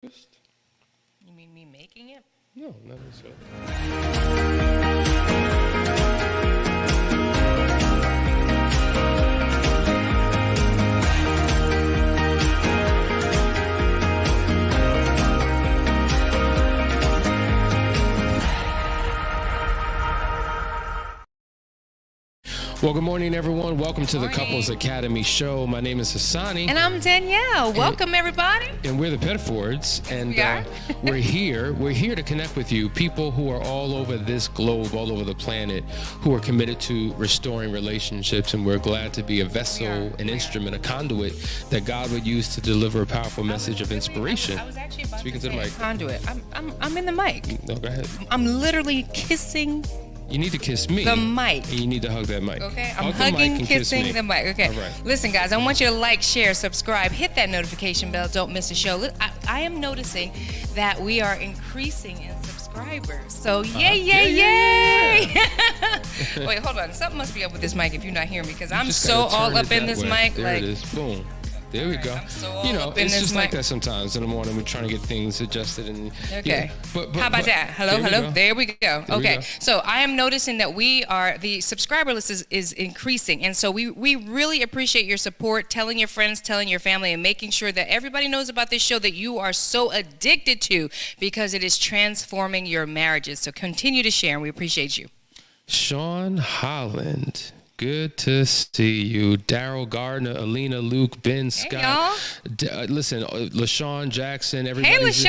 You mean me making it? No, not necessarily. Well, good morning, everyone. Welcome to the Couples Academy show. My name is Hassani. And I'm Danielle. Welcome, everybody. And we're the Pettifords. And we are. We're here. We're here to connect with you, people who are all over this globe, all over the planet, who are committed to restoring relationships. And we're glad to be a vessel, an instrument, a conduit that God would use to deliver a powerful message of inspiration. I was actually about Speaking to to the mic. Conduit. I'm in the mic. No, go ahead. I'm literally kissing You need to kiss me. the mic. And you need to hug that mic. Okay, I'm Hug the mic hugging, and kiss kissing me. the mic. Okay, All right. Listen, guys, I want you to like, share, subscribe, hit that notification bell. Don't miss a show. I am noticing that we are increasing in subscribers. So yay! Wait, hold on. Something must be up with this mic if you're not hearing me, because I'm Just so gotta all turn up it in that this way. mic. There Like, it is. Boom. There we go. I'm so all You know, up in it's this just like mic. that sometimes in the morning. We're trying to get things adjusted and Okay. But How about that? Hello. There we go. There we Okay. go. So I am noticing that the subscriber list is increasing. And so we really appreciate your support, telling your friends, telling your family, and making sure that everybody knows about this show that you are so addicted to, because it is transforming your marriages. So continue to share, and we appreciate you. Sean Holland. Good to see you. Daryl Gardner, Alina, Luke, Ben, Scott. Listen, LaShawn Jackson, everybody's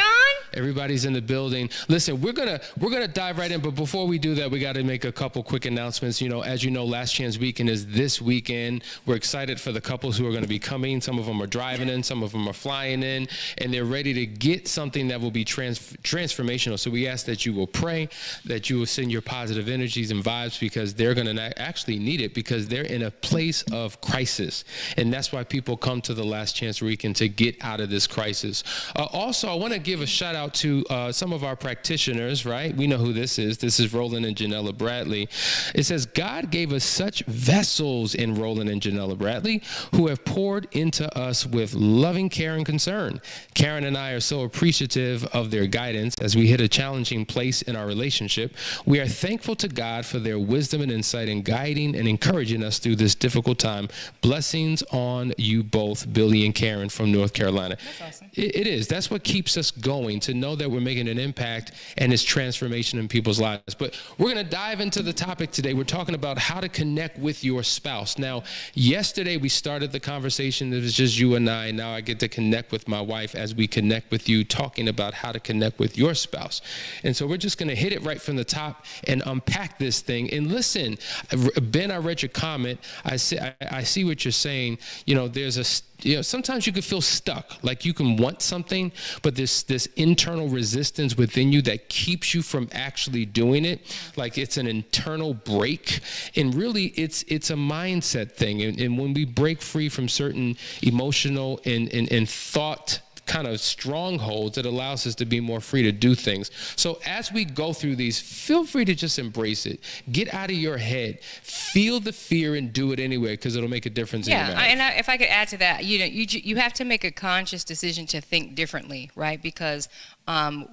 everybody's in the building. Listen, we're gonna dive right in, but before we do that, we got to make a couple quick announcements. You know, as you know, Last Chance Weekend is this weekend. We're excited for the couples who are going to be coming. Some of them are driving in, some of them are flying in, and they're ready to get something that will be transformational. So we ask that you will pray, that you will send your positive energies and vibes, because they're going to actually need it, because they're in a place of crisis. And that's why people come to the Last Chance Weekend, to get out of this crisis. Also, I want to give a shout out to some of our practitioners, right? We know who this is. This is Roland and Janella Bradley. It says, God gave us such vessels in Roland and Janella Bradley, who have poured into us with loving care and concern. Karen and I are so appreciative of their guidance as we hit a challenging place in our relationship. We are thankful to God for their wisdom and insight in guiding and encouraging us through this difficult time. Blessings on you both, Billy and Karen from North Carolina. That's awesome. It is. That's what keeps us going, to know that we're making an impact and it's transformation in people's lives. But we're going to dive into the topic today. We're talking about how to connect with your spouse. Now, yesterday we started the conversation. It was just you and I. Now I get to connect with my wife as we connect with you, talking about how to connect with your spouse. And so we're just going to hit it right from the top and unpack this thing. And listen, Ben, I read your comment. I see what you're saying. You know, sometimes you can feel stuck, like you can want something, but this internal resistance within you that keeps you from actually doing it. Like it's an internal break. And really it's a mindset thing. And when we break free from certain emotional and thought kind of strongholds, it allows us to be more free to do things. So as we go through these, feel free to just embrace it. Get out of your head, feel the fear, and do it anyway, because it'll make a difference in your life. And if I could add to that, you have to make a conscious decision to think differently, right? Because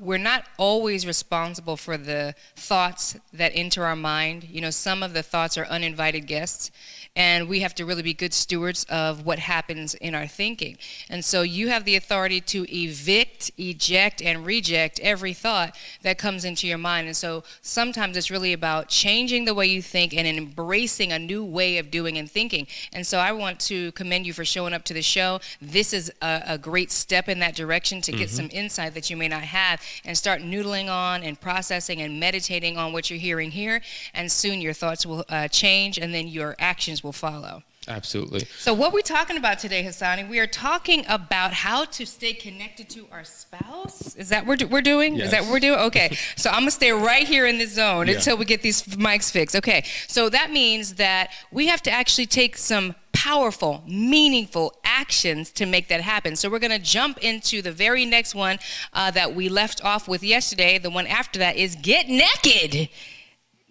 we're not always responsible for the thoughts that enter our mind. You know, some of the thoughts are uninvited guests, and we have to really be good stewards of what happens in our thinking. And so you have the authority to evict, eject, and reject every thought that comes into your mind. And so sometimes it's really about changing the way you think and embracing a new way of doing and thinking. And so I want to commend you for showing up to the show. This is a great step in that direction to get some insight that you may not have, and start noodling on and processing and meditating on what you're hearing here. And soon your thoughts will change, and then your actions will follow. Absolutely. So what we're talking about today, Hassani, we are talking about how to stay connected to our spouse. Is that what we're doing? Yes. Is that what we're doing? Okay. So I'm going to stay right here in this zone until we get these mics fixed. Okay. So that means that we have to actually take some powerful, meaningful actions to make that happen. So we're going to jump into the very next one that we left off with yesterday. The one after that is get naked.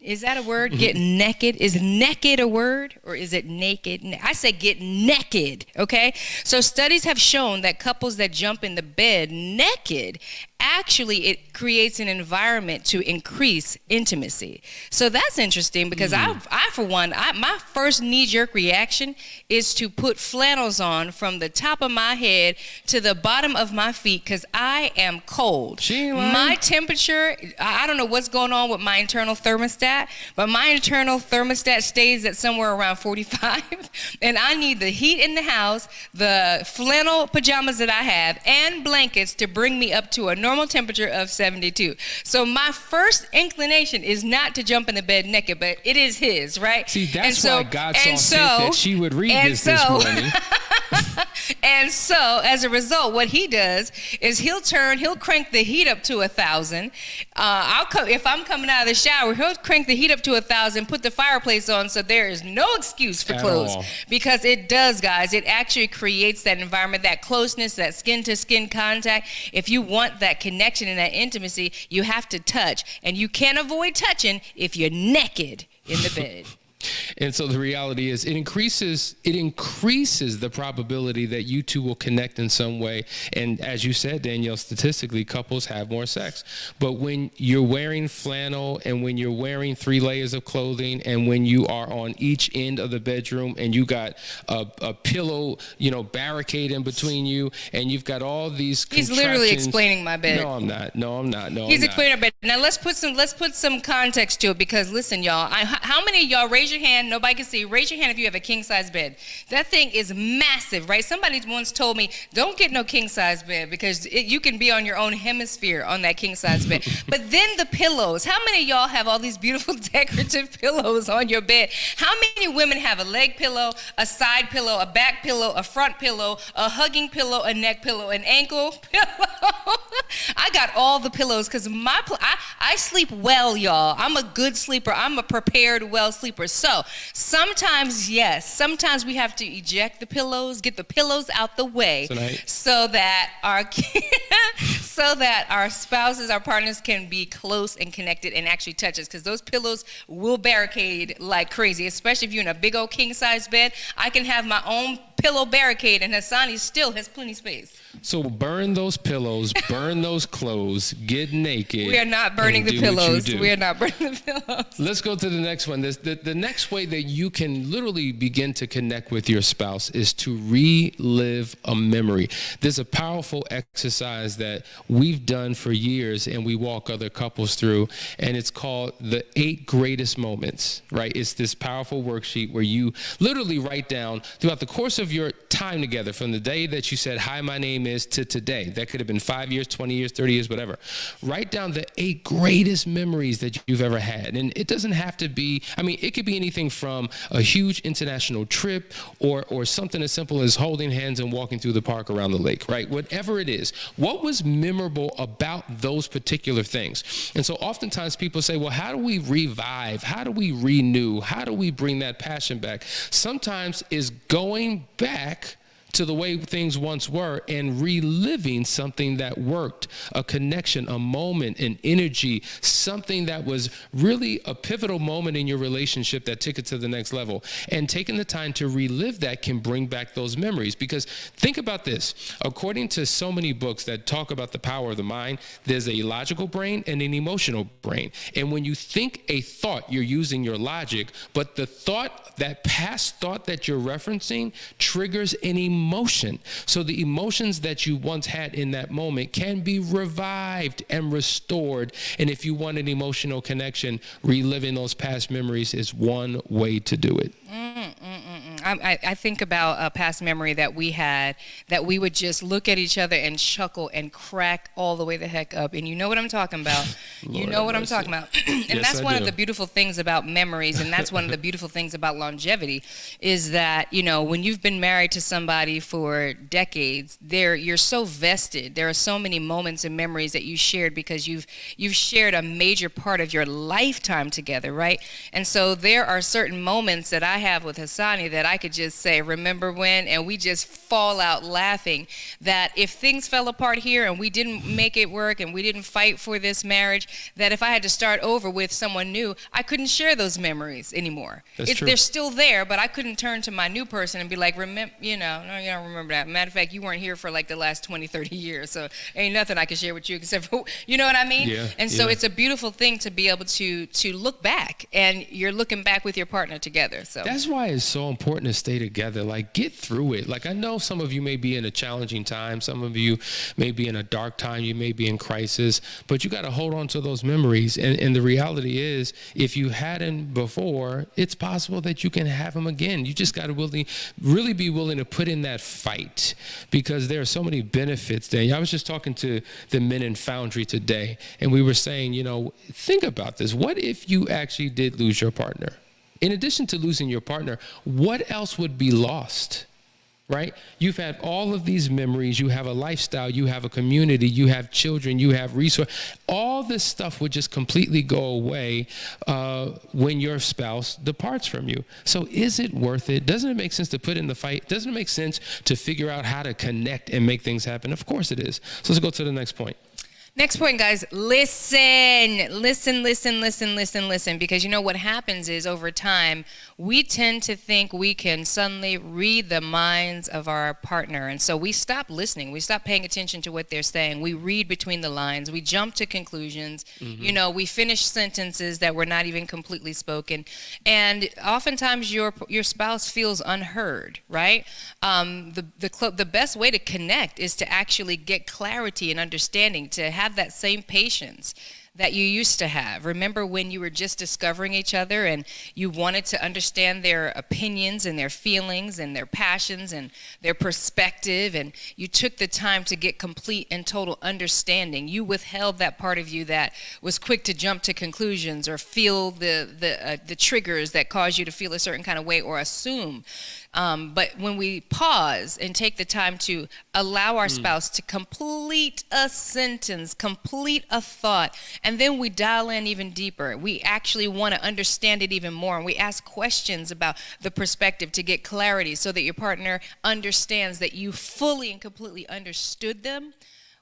Is that a word? Get naked. Is naked a word, or is it naked? I say get naked, okay? So studies have shown that couples that jump in the bed naked, actually it creates an environment to increase intimacy. So that's interesting, because I for one, my first knee-jerk reaction is to put flannels on from the top of my head to the bottom of my feet, because I am cold. My temperature, I don't know what's going on with my internal thermostat, but my internal thermostat stays at somewhere around 45, and I need the heat in the house, the flannel pajamas that I have, and blankets to bring me up to a normal temperature of 72. So my first inclination is not to jump in the bed naked, but it is his, right? See, that's why God saw fit that she would read this morning. And so, as a result, what he does is he'll crank the heat up to 1,000. If I'm coming out of the shower, he'll crank the heat up to 1,000, put the fireplace on, so there is no excuse for clothes. Because it does, guys. It actually creates that environment, that closeness, that skin-to-skin contact. If you want that connection and that intimacy, you have to touch. And you can't avoid touching if you're naked in the bed. And so the reality is it increases the probability that you two will connect in some way. And as you said, Danielle, statistically, couples have more sex. But when you're wearing flannel, and when you're wearing 3 layers of clothing, and when you are on each end of the bedroom and you got a pillow, barricade in between you, and you've got all these He's literally explaining my bed. No, I'm not. He's explaining our bed. Now let's put some context to it, because listen, y'all, how many of y'all raise your hand? Nobody can see. Raise your hand if you have a king size bed. That thing is massive, right? Somebody once told me, don't get no king size bed, because you can be on your own hemisphere on that king size bed. But then the pillows. How many of y'all have all these beautiful decorative pillows on your bed? How many women have a leg pillow, a side pillow, a back pillow, a front pillow, a hugging pillow, a neck pillow, an ankle pillow? I got all the pillows, because I sleep well, y'all. I'm a good sleeper. I'm a prepared, well sleeper. So sometimes we have to eject the pillows, get the pillows out the way, so that our spouses, our partners can be close and connected and actually touch us, because those pillows will barricade like crazy, especially if you're in a big old king size bed. I can have my own pillow barricade, and Hassani still has plenty of space. So burn those pillows, burn those clothes, get naked. We are not burning the pillows. We are not burning the pillows. Let's go to the next one. The next way that you can literally begin to connect with your spouse is to relive a memory. There's a powerful exercise that we've done for years and we walk other couples through, and it's called the 8 greatest moments, right? It's this powerful worksheet where you literally write down throughout the course of your time together, from the day that you said, hi, my name is, to today. That could have been 5 years, 20 years, 30 years, whatever. Write down the 8 greatest memories that you've ever had. And it doesn't have to be, it could be anything from a huge international trip or something as simple as holding hands and walking through the park around the lake, right? Whatever it is, what was memorable about those particular things? And so oftentimes people say, well, how do we revive? How do we renew? How do we bring that passion back? Sometimes is going back to the way things once were and reliving something that worked, a connection, a moment, an energy, something that was really a pivotal moment in your relationship that took it to the next level. And taking the time to relive that can bring back those memories. Because think about this, according to so many books that talk about the power of the mind, there's a logical brain and an emotional brain. And when you think a thought, you're using your logic, but the thought, that past thought that you're referencing, triggers an emotion. So the emotions that you once had in that moment can be revived and restored. And if you want an emotional connection, reliving those past memories is one way to do it. I think about a past memory that we had, that we would just look at each other and chuckle and crack all the way the heck up. And you know what I'm talking about. You know what I'm talking about. And yes, that's one of the beautiful things about memories, and that's one of the beautiful things about longevity, is that, when you've been married to somebody for decades, you're so vested. There are so many moments and memories that you shared because you've shared a major part of your lifetime together, right? And so there are certain moments that I have with Hassani that I could just say, remember when, and we just fall out laughing, that if things fell apart here and we didn't make it work and we didn't fight for this marriage, that if I had to start over with someone new, I couldn't share those memories anymore. That's true. They're still there, but I couldn't turn to my new person and be like, remember, no, you don't remember that. Matter of fact, you weren't here for like the last 20, 30 years, so ain't nothing I can share with you except for, you know what I mean? Yeah, and so it's a beautiful thing to be able to look back, and you're looking back with your partner together. So that's why it's so important to stay together. Like, get through it. Like, I know some of you may be in a challenging time. Some of you may be in a dark time. You may be in crisis, but you got to hold on to those memories. And the reality is, if you hadn't before, it's possible that you can have them again. You just got to really be willing to put in that fight, because there are so many benefits there. I was just talking to the men in Foundry today, and we were saying, think about this. What if you actually did lose your partner? In addition to losing your partner, what else would be lost? Right? You've had all of these memories. You have a lifestyle. You have a community. You have children. You have resources. All this stuff would just completely go away when your spouse departs from you. So is it worth it? Doesn't it make sense to put in the fight? Doesn't it make sense to figure out how to connect and make things happen? Of course it is. So let's go to the next point. Next point, guys, listen, because what happens is, over time, we tend to think we can suddenly read the minds of our partner. And so we stop listening. We stop paying attention to what they're saying. We read between the lines. We jump to conclusions. Mm-hmm. We finish sentences that were not even completely spoken. And oftentimes your spouse feels unheard, right? The best way to connect is to actually get clarity and understanding, to have that same patience that you used to have. Remember when you were just discovering each other and you wanted to understand their opinions and their feelings and their passions and their perspective, and you took the time to get complete and total understanding. You withheld that part of you that was quick to jump to conclusions or feel the triggers that cause you to feel a certain kind of way or assume. But when we pause and take the time to allow our spouse to complete a sentence, complete a thought, and then we dial in even deeper. We actually want to understand it even more, and we ask questions about the perspective to get clarity so that your partner understands that you fully and completely understood them.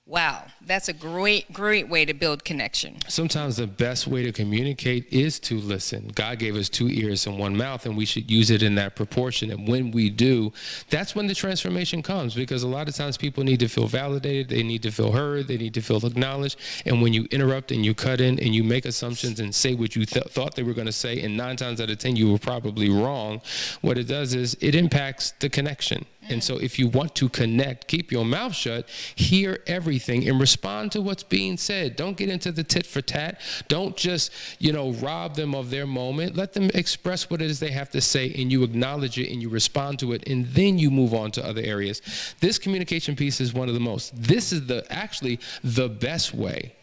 Wow, that's a great way to build connection. Sometimes the best way to communicate is to listen. God gave us 2 ears and 1 mouth, and we should use it in that proportion. And when we do, that's when the transformation comes, because a lot of times people need to feel validated, they need to feel heard, they need to feel acknowledged. And when you interrupt and you cut in and you make assumptions and say what you thought they were going to say, and 9 times out of 10 you were probably wrong, what it does is it impacts the connection. And so if you want to connect, keep your mouth shut, hear everything, and respond to what's being said. Don't get into the tit for tat. Don't just, rob them of their moment. Let them express what it is they have to say, and you acknowledge it and you respond to it, and then you move on to other areas. This communication piece is one of the most. This is actually the best way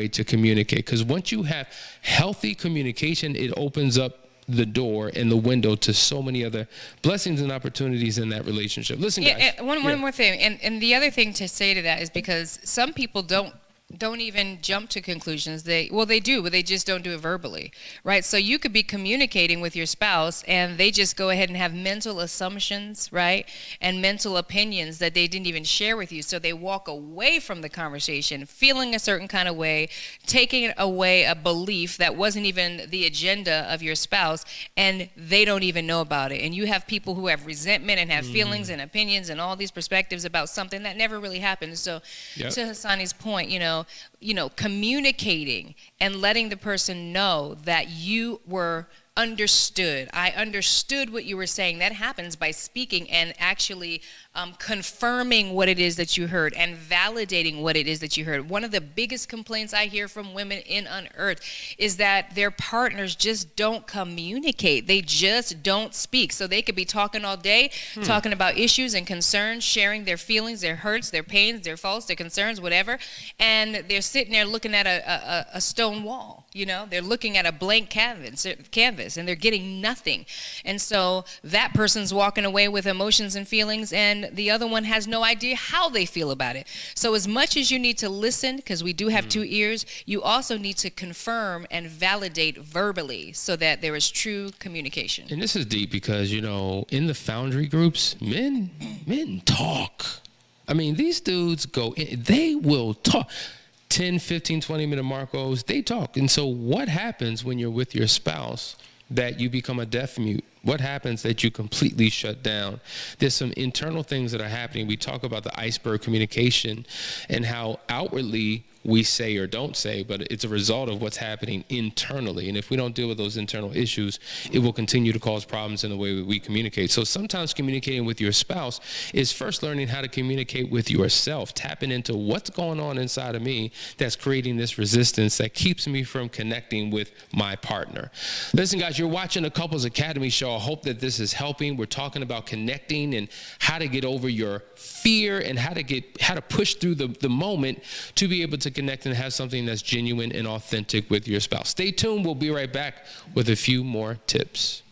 to communicate, because once you have healthy communication, it opens up the door and the window to so many other blessings and opportunities in that relationship. Listen, guys. One more thing, and the other thing to say to that is, because some people don't even jump to conclusions. They do, but they just don't do it verbally, right? So you could be communicating with your spouse and they just go ahead and have mental assumptions, right? And mental opinions that they didn't even share with you. So they walk away from the conversation feeling a certain kind of way, taking away a belief that wasn't even the agenda of your spouse, and they don't even know about it. And you have people who have resentment and have feelings and opinions and all these perspectives about something that never really happened. So to Hassani's point, communicating and letting the person know that you were understood. I understood what you were saying. That happens by speaking and actually confirming what it is that you heard and validating what it is that you heard. One of the biggest complaints I hear from women in Unearthed is that their partners just don't communicate. They just don't speak. So they could be talking all day, talking about issues and concerns, sharing their feelings, their hurts, their pains, their faults, their concerns, whatever. And they're sitting there looking at a stone wall. They're looking at a blank canvas, and they're getting nothing. And so that person's walking away with emotions and feelings, and the other one has no idea how they feel about it. So as much as you need to listen, because we do have 2 ears, you also need to confirm and validate verbally so that there is true communication. And this is deep because, in the Foundry groups, men talk. I mean, these dudes go in, they will talk. 10, 15, 20-minute Marcos, they talk. And so what happens when you're with your spouse that you become a deaf mute? What happens that you completely shut down? There's some internal things that are happening. We talk about the iceberg communication and how outwardly we say or don't say, but it's a result of what's happening internally. And if we don't deal with those internal issues, it will continue to cause problems in the way we communicate. So sometimes communicating with your spouse is first learning how to communicate with yourself, tapping into what's going on inside of me that's creating this resistance that keeps me from connecting with my partner. Listen, guys, you're watching the Couples Academy show. I hope that this is helping. We're talking about connecting and how to get over your fear and how to push through the moment to be able to connect and have something that's genuine and authentic with your spouse. Stay tuned. We'll be right back with a few more tips.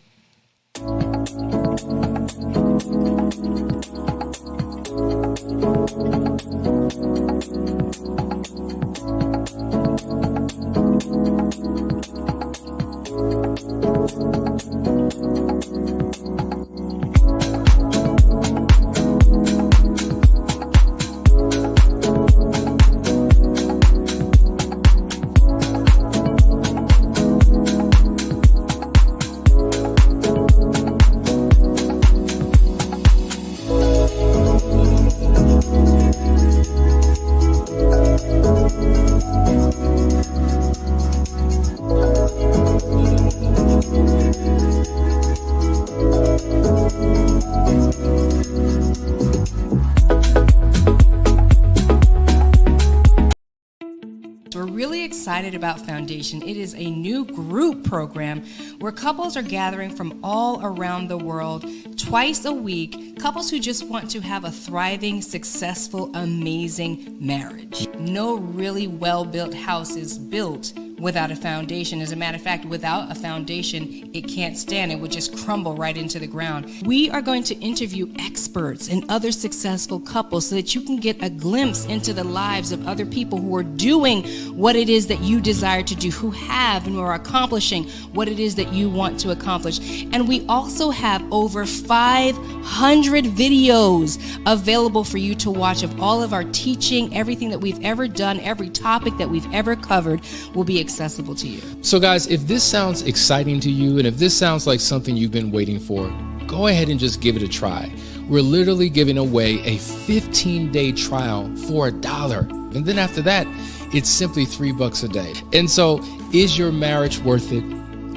Excited about Foundation. It is a new group program where couples are gathering from all around the world twice a week, couples who just want to have a thriving, successful, amazing marriage. No really well-built house is built without a foundation. As a matter of fact, without a foundation, it can't stand. It would just crumble right into the ground. We are going to interview experts and other successful couples so that you can get a glimpse into the lives of other people who are doing what it is that you desire to do, who have and who are accomplishing what it is that you want to accomplish. And we also have over 500 videos available for you to watch of all of our teaching. Everything that we've ever done, every topic that we've ever covered will be accessible to you. So guys, if this sounds exciting to you and if this sounds like something you've been waiting for, go ahead and just give it a try. We're literally giving away a 15-day trial for $1. And then after that, it's simply $3 a day. And so, is your marriage worth it?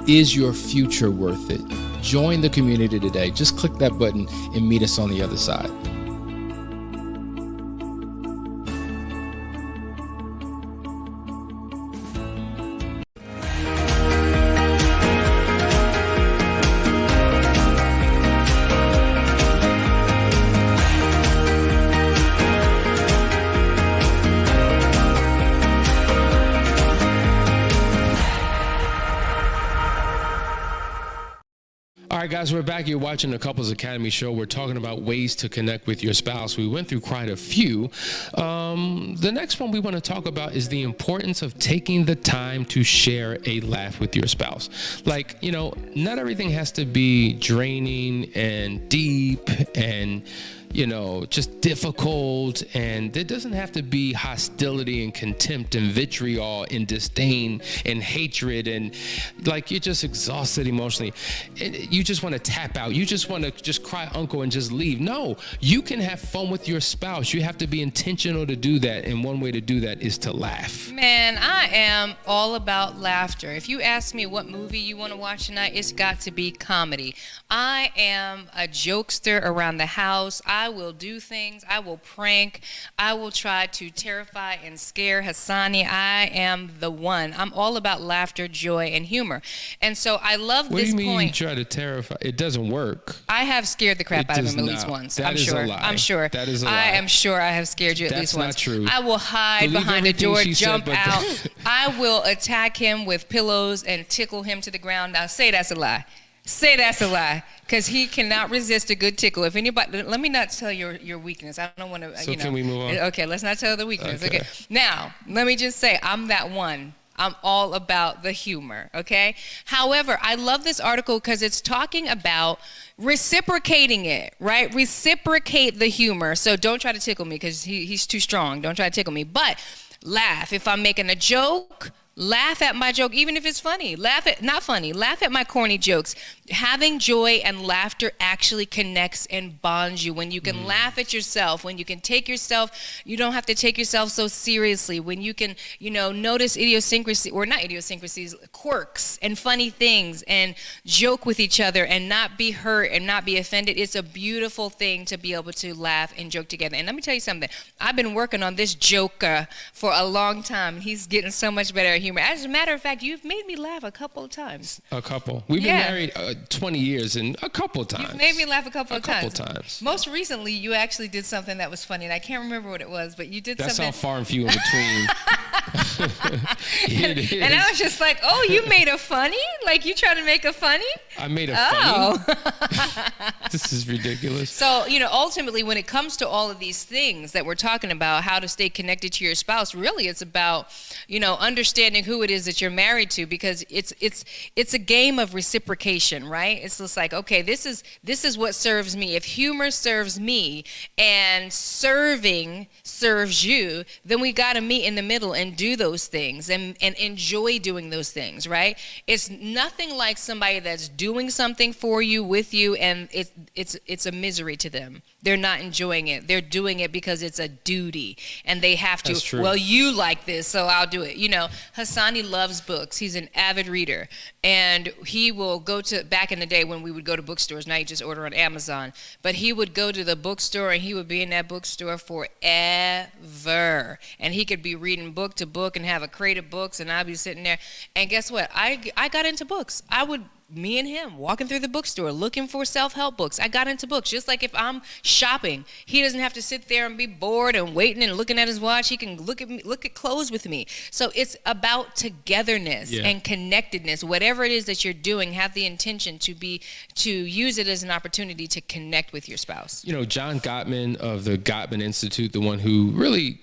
Is your future worth it? Join the community today. Just click that button and meet us on the other side. All right, guys, we're back. You're watching the Couples Academy show. We're talking about ways to connect with your spouse. We went through quite a few. The next one we want to talk about is the importance of taking the time to share a laugh with your spouse. Like, you know, not everything has to be draining and deep and, you know, just difficult, and there doesn't have to be hostility and contempt and vitriol and disdain and hatred and like you're just exhausted emotionally and you just want to tap out. You just want to just cry uncle and just leave. No, you can have fun with your spouse. You have to be intentional to do that, and one way to do that is to laugh. Man, I am all about laughter. If you ask me what movie you want to watch tonight, it's got to be comedy. I am a jokester around the house. I will do things. I will prank. I will try to terrify and scare Hassani. I am the one. I'm all about laughter, joy, and humor. And so I love What this do you mean point. you try to terrify? It doesn't work. I have scared the crap It out of does him at least not. once. That I'm is a sure. lie. I'm sure. That is a lie. I am sure I have scared you at least once. That's not true. I will hide Believe behind a everything door, she said, jump but out. I will attack him with pillows and tickle him to the ground. Now say that's a lie. Say that's a lie, because he cannot resist a good tickle. If anybody, let me not tell your weakness. I don't want to. So can we move on? Okay, let's not tell the weakness. Okay. Okay. Now let me just say, I'm that one. I'm all about the humor. Okay. However, I love this article because it's talking about reciprocating it, right? Reciprocate the humor. So don't try to tickle me because he's too strong. Don't try to tickle me. But laugh. If I'm making a joke, laugh at my joke, even if it's funny. Laugh at my corny jokes. Having joy and laughter actually connects and bonds you. When you can laugh at yourself, when you can take yourself, you don't have to take yourself so seriously. When you can, notice quirks and funny things and joke with each other and not be hurt and not be offended. It's a beautiful thing to be able to laugh and joke together. And let me tell you something. I've been working on this joker for a long time. He's getting so much better at humor. As a matter of fact, you've made me laugh a couple of times. A couple. We've been married 20 years and a couple times. You've made me laugh a couple of times. A couple times. Most recently, you actually did something that was funny, and I can't remember what it was, but you did That's something. how far and few in between. It is. And I was just like, oh, you made a funny? Like, you trying to make a funny? I made a funny? This is ridiculous. So, ultimately, when it comes to all of these things that we're talking about, how to stay connected to your spouse, really it's about, understanding who it is that you're married to, because it's a game of reciprocation, right? It's just like, okay, this is what serves me. If humor serves me and serving serves you, then we got to meet in the middle and do those things and enjoy doing those things, right? It's nothing like somebody that's doing something for you, with you, and it's a misery to them. They're not enjoying it. They're doing it because it's a duty, and they have to. That's true. Well, you like this, so I'll do it. Hassani loves books. He's an avid reader, and he will go to, back in the day when we would go to bookstores, now you just order on Amazon, but he would go to the bookstore and he would be in that bookstore forever, and he could be reading book to book and have a crate of books, and I'd be sitting there. And guess what? I got into books. Me and him walking through the bookstore looking for self-help books. I got into books. Just like if I'm shopping, he doesn't have to sit there and be bored and waiting and looking at his watch. He can look at clothes with me. So it's about togetherness and connectedness. Whatever it is that you're doing, have the intention to use it as an opportunity to connect with your spouse. John Gottman of the Gottman Institute, the one who really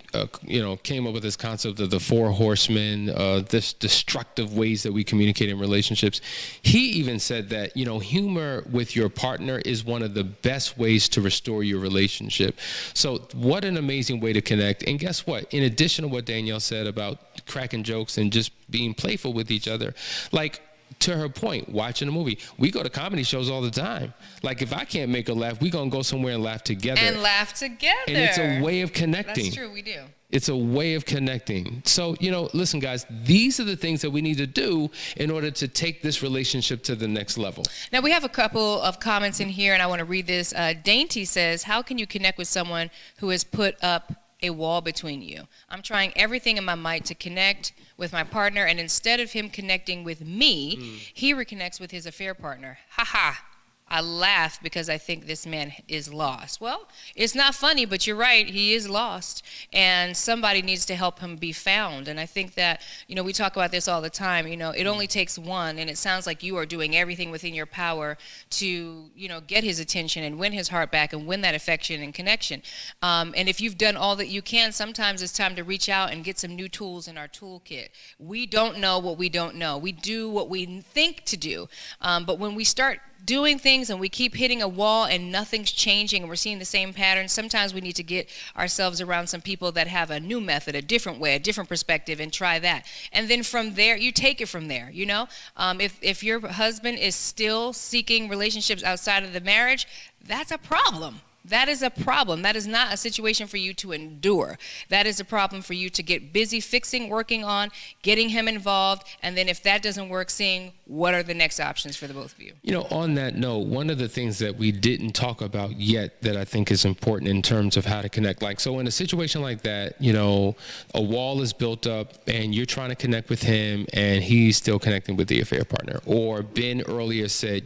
came up with this concept of the 4 horsemen, this destructive ways that we communicate in relationships. He even said that, humor with your partner is one of the best ways to restore your relationship. So what an amazing way to connect. And guess what? In addition to what Danielle said about cracking jokes and just being playful with each other, like, to her point, watching a movie, we go to comedy shows all the time. Like, if I can't make a laugh, we're going to go somewhere and laugh together. And laugh together. And it's a way of connecting. That's true, we do. It's a way of connecting. So, listen, guys, these are the things that we need to do in order to take this relationship to the next level. Now, we have a couple of comments in here, and I want to read this. Dainty says, how can you connect with someone who has put up a wall between you? I'm trying everything in my might to connect with my partner, and instead of him connecting with me, he reconnects with his affair partner. Ha ha. I laugh because I think this man is lost. Well, it's not funny, but you're right. He is lost, and somebody needs to help him be found. And I think that, we talk about this all the time. It only takes one, and it sounds like you are doing everything within your power to, get his attention and win his heart back and win that affection and connection. And if you've done all that you can, sometimes it's time to reach out and get some new tools in our toolkit. We don't know what we don't know. We do what we think to do. But when we start doing things and we keep hitting a wall and nothing's changing and we're seeing the same patterns, sometimes we need to get ourselves around some people that have a new method, a different way, a different perspective, and try that. And then from there, you take it from there, If your husband is still seeking relationships outside of the marriage, that's a problem. That is a problem. That is not a situation for you to endure. That is a problem for you to get busy fixing, working on, getting him involved, and then if that doesn't work, seeing what are the next options for the both of you. On that note, one of the things that we didn't talk about yet that I think is important in terms of how to connect, so in a situation like that, a wall is built up and you're trying to connect with him and he's still connecting with the affair partner. Or Ben earlier said,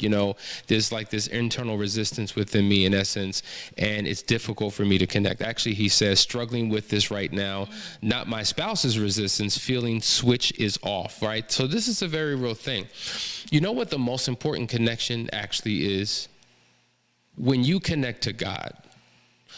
there's like this internal resistance within me, in essence, and it's difficult for me to connect. Actually, he says, struggling with this right now, not my spouse's resistance, feeling switch is off, right? So this is a very real thing. You know what the most important connection actually is? When you connect to God.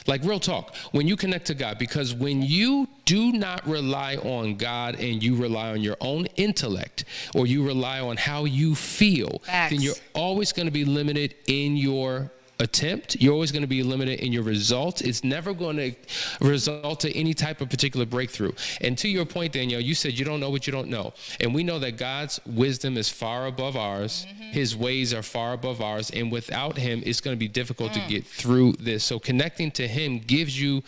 Like, real talk, when you connect to God, because when you do not rely on God and you rely on your own intellect, or you rely on how you feel, Facts. then you're always going to be limited in your attempt. You're always going to be limited in your results. It's never going to result to any type of particular breakthrough. And to your point, Danielle, you said you don't know what you don't know. And we know that God's wisdom is far above ours. His ways are far above ours. And without him, it's going to be difficult to get through this. So connecting to him gives you,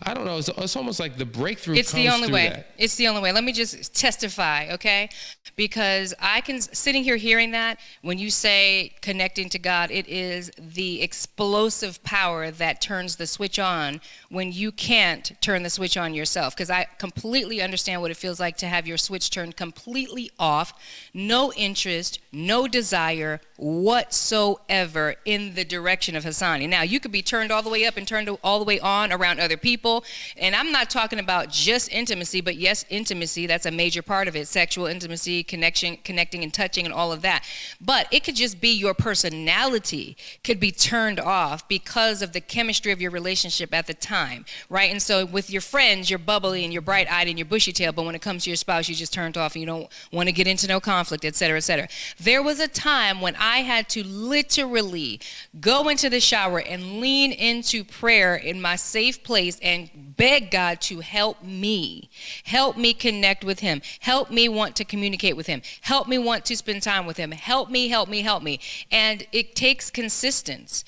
I don't know, it's almost like the breakthrough It's comes the only through way. that. It's the only way. Let me just testify, okay? Because I can, sitting here hearing that, when you say connecting to God, it is the explosive power that turns the switch on when you can't turn the switch on yourself. Because I completely understand what it feels like to have your switch turned completely off, no interest, no desire whatsoever in the direction of Hassani. Now, you could be turned all the way up and turned all the way on around other people. And I'm not talking about just intimacy, but yes, intimacy, that's a major part of it. Sexual intimacy, connecting and touching and all of that. But it could just be your personality could be turned off because of the chemistry of your relationship at the time, right? And so with your friends, you're bubbly and you're bright-eyed and you're bushy-tailed, but when it comes to your spouse, you just turned off and you don't want to get into no conflict, et cetera, et cetera. There was a time when I had to literally go into the shower and lean into prayer in my safe place and beg God to help me connect with him, help me want to communicate with him, help me want to spend time with him, help me. And it takes consistency.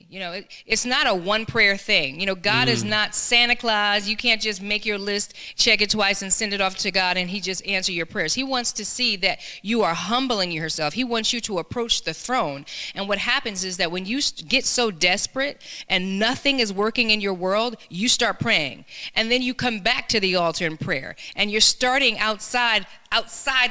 You know, it's not a one prayer thing. You know, God is not Santa Claus. You can't just make your list, check it twice and send it off to God and he just answer your prayers. He wants to see that you are humbling yourself. He wants you to approach the throne. And what happens is that when you get so desperate and nothing is working in your world, you start praying. And then you come back to the altar in prayer and you're starting outside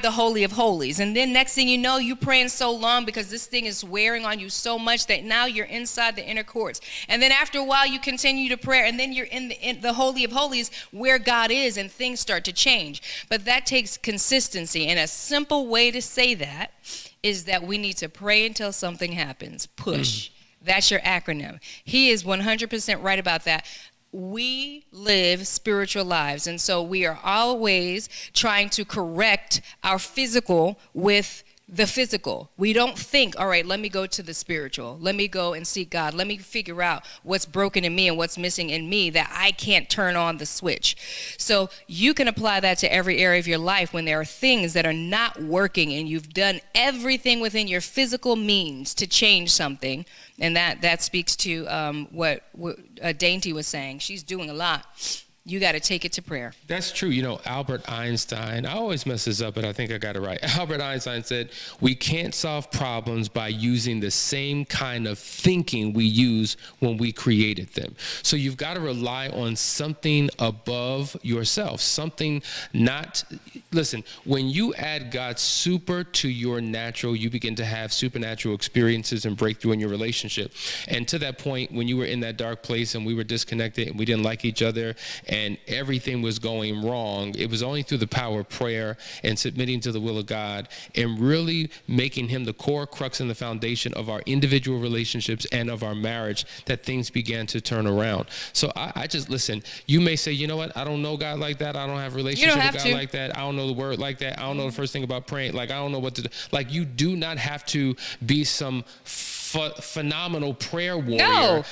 the Holy of Holies. And then next thing you know, you're praying so long because this thing is wearing on you so much that now you're inside the inner courts. And then after a while, you continue to pray, and then you're in the Holy of Holies where God is, and things start to change. But that takes consistency. And a simple way to say that is that we need to pray until something happens. Push. That's your acronym. He is 100% right about that. We live spiritual lives, and so we are always trying to correct our physical with the physical. We don't think, all right, let me go to the spiritual. Let me go and seek God. Let me figure out what's broken in me and what's missing in me that I can't turn on the switch. So you can apply that to every area of your life when there are things that are not working and you've done everything within your physical means to change something. And that speaks to what Dainty was saying. She's doing a lot. You got to take it to prayer. That's true. You know, Albert Einstein, I always mess this up, but I think I got it right. Albert Einstein said, we can't solve problems by using the same kind of thinking we use when we created them. So you've got to rely on something above yourself, something not, listen, when you add God's super to your natural, you begin to have supernatural experiences and breakthrough in your relationship. And to that point, when you were in that dark place and we were disconnected and we didn't like each other, and everything was going wrong, it was only through the power of prayer and submitting to the will of God and really making him the core crux and the foundation of our individual relationships and of our marriage that things began to turn around. So I just, listen, you may say, you know what, I don't know God like that. I don't have a relationship with God like that. I don't know the word like that. I don't know the first thing about praying. Like, I don't know what to do. Like, you do not have to be some phenomenal prayer warrior. No.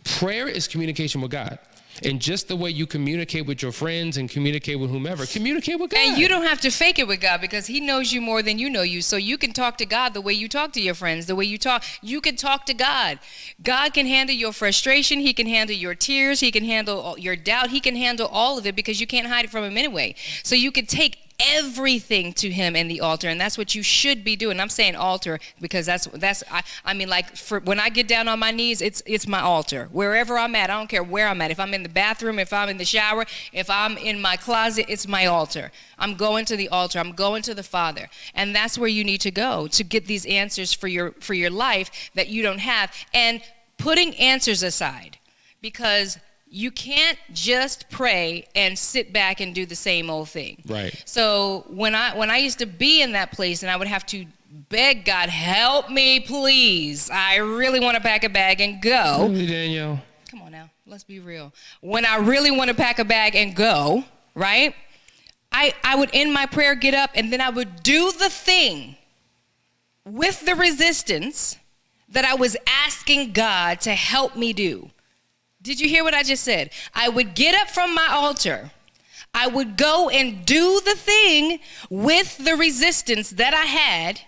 Prayer is communication with God. And just the way you communicate with your friends and communicate with whomever, communicate with God. And you don't have to fake it with God because he knows you more than you know you. So you can talk to God the way you talk to your friends, the way you talk. You can talk to God. God can handle your frustration. He can handle your tears. He can handle your doubt. He can handle all of it because you can't hide it from him anyway. So you can take everything to him in the altar, and that's what you should be doing. I'm saying altar because I mean, like, for when I get down on my knees, it's my altar. Wherever I'm at, I don't care where I'm at. If I'm in the bathroom, if I'm in the shower, if I'm in my closet, it's my altar. I'm going to the altar. I'm going to the Father, and that's where you need to go to get these answers for your life that you don't have, and putting answers aside, because you can't just pray and sit back and do the same old thing. Right. So when I used to be in that place and I would have to beg God, help me, please. I really want to pack a bag and go. Really, Danielle? Come on now, let's be real. When I really want to pack a bag and go, right, I would end my prayer, get up, and then I would do the thing with the resistance that I was asking God to help me do. Did you hear what I just said? I would get up from my altar. I would go and do the thing with the resistance that I had,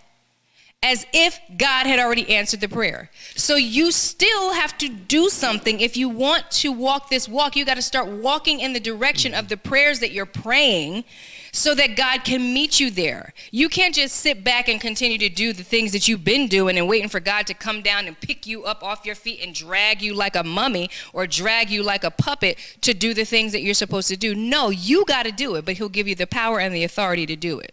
as if God had already answered the prayer. So you still have to do something. If you want to walk this walk, you got to start walking in the direction of the prayers that you're praying, so that God can meet you there. You can't just sit back and continue to do the things that you've been doing and waiting for God to come down and pick you up off your feet and drag you like a mummy or drag you like a puppet to do the things that you're supposed to do. No, you got to do it, but he'll give you the power and the authority to do it.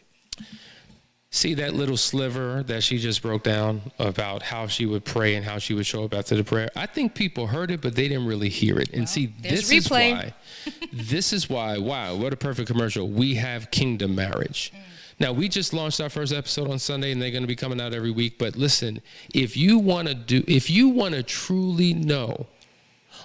See that little sliver that she just broke down about how she would pray and how she would show up after the prayer? I think people heard it, but they didn't really hear it. And see, this is why, wow, what a perfect commercial. We have kingdom marriage. Now, we just launched our first episode on Sunday, and they're going to be coming out every week. But listen, if you want to truly know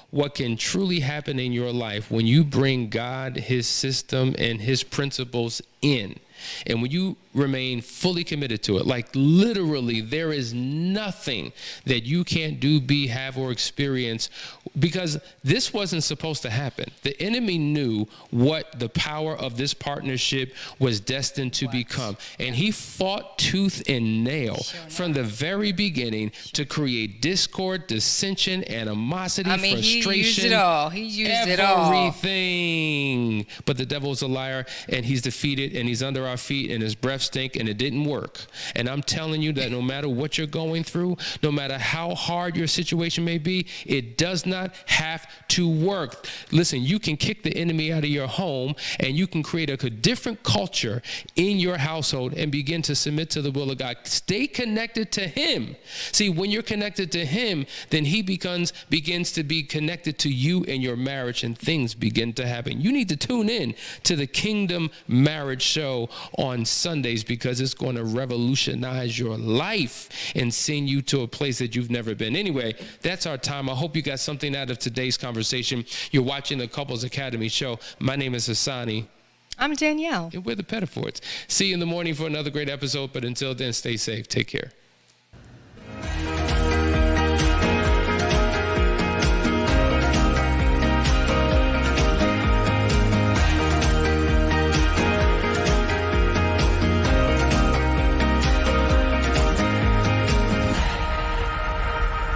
what can truly happen in your life when you bring God, his system, and his principles in, and when you remain fully committed to it, like literally there is nothing that you can't do, be, have, or experience, because this wasn't supposed to happen. The enemy knew what the power of this partnership was destined to become. And he fought tooth and nail from the very beginning to create discord, dissension, animosity, frustration. He used it all. He used it all. Everything. But the devil is a liar, and he's defeated, and he's under our feet, and his breath stink, and it didn't work. And I'm telling you that no matter what you're going through, no matter how hard your situation may be, it does not have to work. Listen, you can kick the enemy out of your home, and you can create a different culture in your household and begin to submit to the will of God. Stay connected to him. See, when you're connected to him, then he begins to be connected to you and your marriage, and things begin to happen. You need to tune in to the Kingdom Marriage Show on Sundays, because it's going to revolutionize your life and send you to a place that you've never been. Anyway, that's our time. I hope you got something out of today's conversation. You're watching the Couples Academy show. My name is Hassani. I'm Danielle. And we're the Pettifords. See you in the morning for another great episode. But until then, stay safe. Take care.